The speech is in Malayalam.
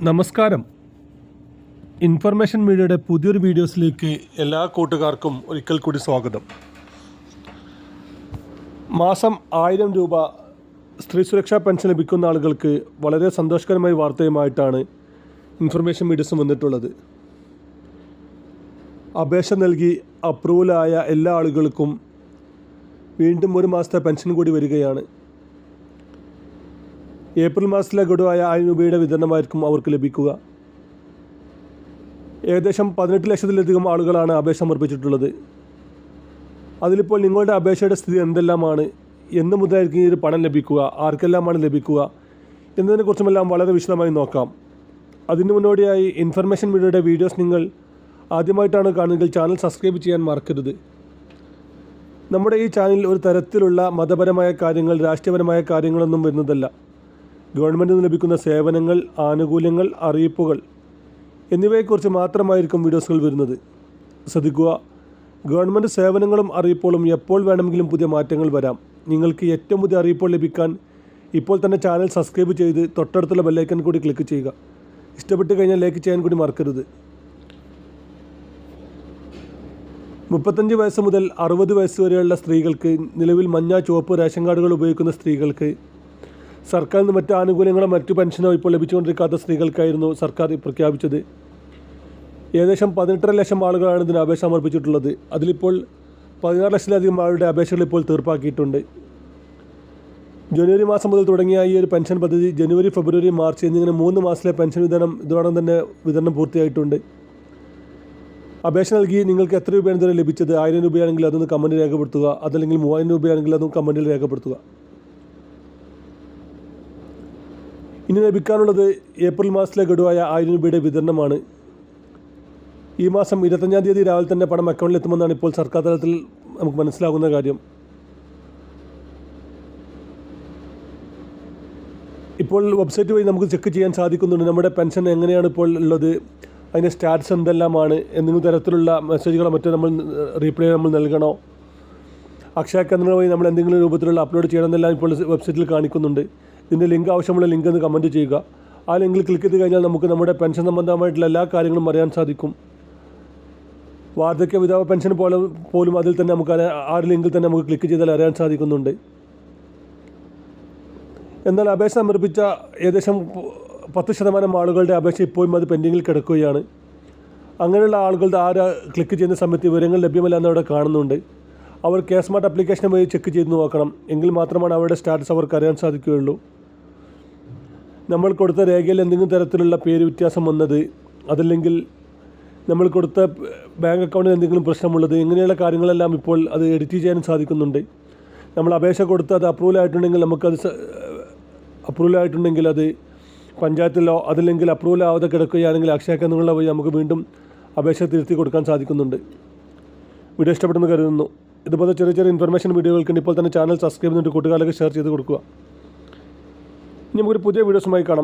നമസ്കാരം. ഇൻഫർമേഷൻ മീഡിയയുടെ പുതിയൊരു വീഡിയോസിലേക്ക് എല്ലാ കൂട്ടുകാർക്കും ഒരിക്കൽ കൂടി സ്വാഗതം. മാസം 1000 രൂപ സ്ത്രീ സുരക്ഷാ പെൻഷൻ ലഭിക്കുന്ന ആളുകൾക്ക് വളരെ സന്തോഷകരമായ വാർത്തയുമായിട്ടാണ് ഇൻഫർമേഷൻ മീഡിയസും വന്നിട്ടുള്ളത്. അപേക്ഷ നൽകി അപ്രൂവലായ എല്ലാ ആളുകൾക്കും വീണ്ടും ഒരു മാസത്തെ പെൻഷൻ കൂടി വരികയാണ്. ഏപ്രിൽ മാസത്തിലെ ഗഡുവായ 1000 രൂപയുടെ വിതരണമായിരിക്കും അവർക്ക് ലഭിക്കുക. ഏകദേശം 18 ലക്ഷത്തിലധികം ആളുകളാണ് അപേക്ഷ സമർപ്പിച്ചിട്ടുള്ളത്. അതിലിപ്പോൾ നിങ്ങളുടെ അപേക്ഷയുടെ സ്ഥിതി എന്തെല്ലാമാണ്, എന്ന് മുതലായിരിക്കും ഈ ഒരു പണം ലഭിക്കുക, ആർക്കെല്ലാമാണ് ലഭിക്കുക എന്നതിനെക്കുറിച്ചുമെല്ലാം വളരെ വിശദമായി നോക്കാം. അതിനു മുന്നോടിയായി ഇൻഫർമേഷൻ മീഡിയയുടെ വീഡിയോസ് നിങ്ങൾ ആദ്യമായിട്ടാണ് കാണുന്നതെങ്കിൽ ചാനൽ സബ്സ്ക്രൈബ് ചെയ്യാൻ മറക്കരുത്. നമ്മുടെ ഈ ചാനലിൽ ഒരു തരത്തിലുള്ള മതപരമായ കാര്യങ്ങൾ, രാഷ്ട്രീയപരമായ കാര്യങ്ങളൊന്നും വരുന്നതല്ല. ഗവൺമെൻറ്റിൽ നിന്ന് ലഭിക്കുന്ന സേവനങ്ങൾ, ആനുകൂല്യങ്ങൾ, അറിയിപ്പുകൾ എന്നിവയെക്കുറിച്ച് മാത്രമായിരിക്കും വീഡിയോസുകൾ വരുന്നത്. ശ്രദ്ധിക്കുക, ഗവൺമെൻറ് സേവനങ്ങളും അറിയിപ്പുകളും എപ്പോൾ വേണമെങ്കിലും പുതിയ മാറ്റങ്ങൾ വരാം. നിങ്ങൾക്ക് ഏറ്റവും പുതിയ അറിയിപ്പുകൾ ലഭിക്കാൻ ഇപ്പോൾ തന്നെ ചാനൽ സബ്സ്ക്രൈബ് ചെയ്ത് തൊട്ടടുത്തുള്ള ബെല്ലൈക്കൺ കൂടി ക്ലിക്ക് ചെയ്യുക. ഇഷ്ടപ്പെട്ട് കഴിഞ്ഞാൽ ലൈക്ക് ചെയ്യാൻ കൂടി മറക്കരുത്. 35 വയസ്സ് മുതൽ 60 വയസ്സ് വരെയുള്ള സ്ത്രീകൾക്ക്, നിലവിൽ മഞ്ഞ ചുവപ്പ് റേഷൻ കാർഡുകൾ ഉപയോഗിക്കുന്ന സ്ത്രീകൾക്ക്, സർക്കാരിൽ നിന്ന് മറ്റ് ആനുകൂല്യങ്ങളോ മറ്റു പെൻഷനോ ഇപ്പോൾ ലഭിച്ചുകൊണ്ടിരിക്കാത്ത സ്ത്രീകൾക്കായിരുന്നു സർക്കാർ പ്രഖ്യാപിച്ചത്. ഏകദേശം 18.5 ലക്ഷം ആളുകളാണ് ഇതിന് അപേക്ഷ സമർപ്പിച്ചിട്ടുള്ളത്. അതിലിപ്പോൾ 16 ലക്ഷത്തിലധികം ആളുടെ അപേക്ഷകൾ ഇപ്പോൾ തീർപ്പാക്കിയിട്ടുണ്ട്. ജനുവരി മാസം മുതൽ തുടങ്ങിയ ഈ ഒരു പെൻഷൻ പദ്ധതി ജനുവരി, ഫെബ്രുവരി, മാർച്ച് എന്നിങ്ങനെ 3 മാസത്തിലെ പെൻഷൻ വിതരണം ഇതോടൊപ്പം തന്നെ വിതരണം പൂർത്തിയായിട്ടുണ്ട്. അപേക്ഷ നൽകി നിങ്ങൾക്ക് എത്ര രൂപയാണ് ഇതുവരെ ലഭിച്ചത്? 1000 രൂപയാണെങ്കിൽ അതൊന്ന് കമൻറ്റിൽ രേഖപ്പെടുത്തുക. അതല്ലെങ്കിൽ 3000 രൂപയാണെങ്കിൽ അതും കമൻറ്റിൽ രേഖപ്പെടുത്തുക. ഇനി ലഭിക്കാനുള്ളത് ഏപ്രിൽ മാസത്തിലെ ഗഡുവായ 1000 രൂപയുടെ വിതരണമാണ്. ഈ മാസം 25-ാം തീയതി രാവിലെ തന്നെ പണം അക്കൗണ്ടിൽ എത്തുമെന്നാണ് ഇപ്പോൾ സർക്കാർ തലത്തിൽ നമുക്ക് മനസ്സിലാകുന്ന കാര്യം. ഇപ്പോൾ വെബ്സൈറ്റ് വഴി നമുക്ക് ചെക്ക് ചെയ്യാൻ സാധിക്കുന്നുണ്ട് നമ്മുടെ പെൻഷൻ എങ്ങനെയാണ് ഇപ്പോൾ ഉള്ളത്, അതിൻ്റെ സ്റ്റാറ്റസ് എന്തെല്ലാമാണ്, എന്തെങ്കിലും തരത്തിലുള്ള മെസ്സേജുകളോ മറ്റോ നമ്മൾ റീപ്ലൈ നമ്മൾ നൽകണോ, അക്ഷയ കേന്ദ്രങ്ങൾ വഴി നമ്മൾ എന്തെങ്കിലും രൂപത്തിലുള്ള അപ്ലോഡ് ചെയ്യണമെന്നെല്ലാം ഇപ്പോൾ വെബ്സൈറ്റിൽ കാണിക്കുന്നുണ്ട്. ഇതിൻ്റെ ലിങ്ക്, ആവശ്യമുള്ള ലിങ്ക് ഒന്ന് കമൻറ്റ് ചെയ്യുക. ആ ലിങ്കിൽ ക്ലിക്ക് ചെയ്ത് കഴിഞ്ഞാൽ നമുക്ക് നമ്മുടെ പെൻഷൻ സംബന്ധമായിട്ടുള്ള എല്ലാ കാര്യങ്ങളും അറിയാൻ സാധിക്കും. വാർദ്ധക്യ വിധവ പെൻഷൻ പോലും അതിൽ തന്നെ നമുക്ക് ആ ലിങ്കിൽ തന്നെ നമുക്ക് ക്ലിക്ക് ചെയ്താൽ അറിയാൻ സാധിക്കുന്നുണ്ട്. എന്നാൽ അപേക്ഷ സമർപ്പിച്ച ഏകദേശം 10% ആളുകളുടെ അപേക്ഷ ഇപ്പോഴും അത് പെൻഡിങ്ങിൽ കിടക്കുകയാണ്. അങ്ങനെയുള്ള ആളുകളുടെ ക്ലിക്ക് ചെയ്യുന്ന സമയത്ത് വിവരങ്ങൾ ലഭ്യമല്ല എന്നവിടെ കാണുന്നുണ്ട്. അവർ സ്മാർട്ട് ആപ്ലിക്കേഷൻ വഴി ചെക്ക് ചെയ്ത് നോക്കണം. എങ്കിൽ മാത്രമാണ് അവരുടെ സ്റ്റാറ്റസ് അവർക്ക് അറിയാൻ സാധിക്കുകയുള്ളൂ. നമ്മൾ കൊടുത്ത രേഖയിൽ എന്തെങ്കിലും തരത്തിലുള്ള പേര് വ്യത്യാസം വന്നത്, അതല്ലെങ്കിൽ നമ്മൾ കൊടുത്ത ബാങ്ക് അക്കൗണ്ടിൽ എന്തെങ്കിലും പ്രശ്നമുള്ളത്, ഇങ്ങനെയുള്ള കാര്യങ്ങളെല്ലാം ഇപ്പോൾ അത് എഡിറ്റ് ചെയ്യാനും സാധിക്കുന്നുണ്ട്. നമ്മൾ അപേക്ഷ കൊടുത്ത് അത് അപ്രൂവൽ ആയിട്ടുണ്ടെങ്കിൽ അത് പഞ്ചായത്തിലോ അതല്ലെങ്കിൽ അപ്രൂവൽ ആവാതെ കിടക്കുകയാണെങ്കിൽ അക്ഷയ കേന്ദ്രങ്ങളിലോ വഴി നമുക്ക് വീണ്ടും അപേക്ഷ തിരുത്തി കൊടുക്കാൻ സാധിക്കുന്നുണ്ട്. വീഡിയോ ഇഷ്ടപ്പെട്ടെന്ന് കരുതുന്നു. ഇതുപോലെ ചെറിയ ചെറിയ ഇൻഫർമേഷൻ വീഡിയോകൾക്ക് ഇപ്പോൾ തന്നെ ചാനൽ സബ്സ്ക്രൈബ് ചെയ്തിട്ട് കൂട്ടുകാർക്ക് ഷെയർ ചെയ്ത് കൊടുക്കുക. ഇനി നമുക്കൊരു പുതിയ വീഡിയോസുമായി കാണാം.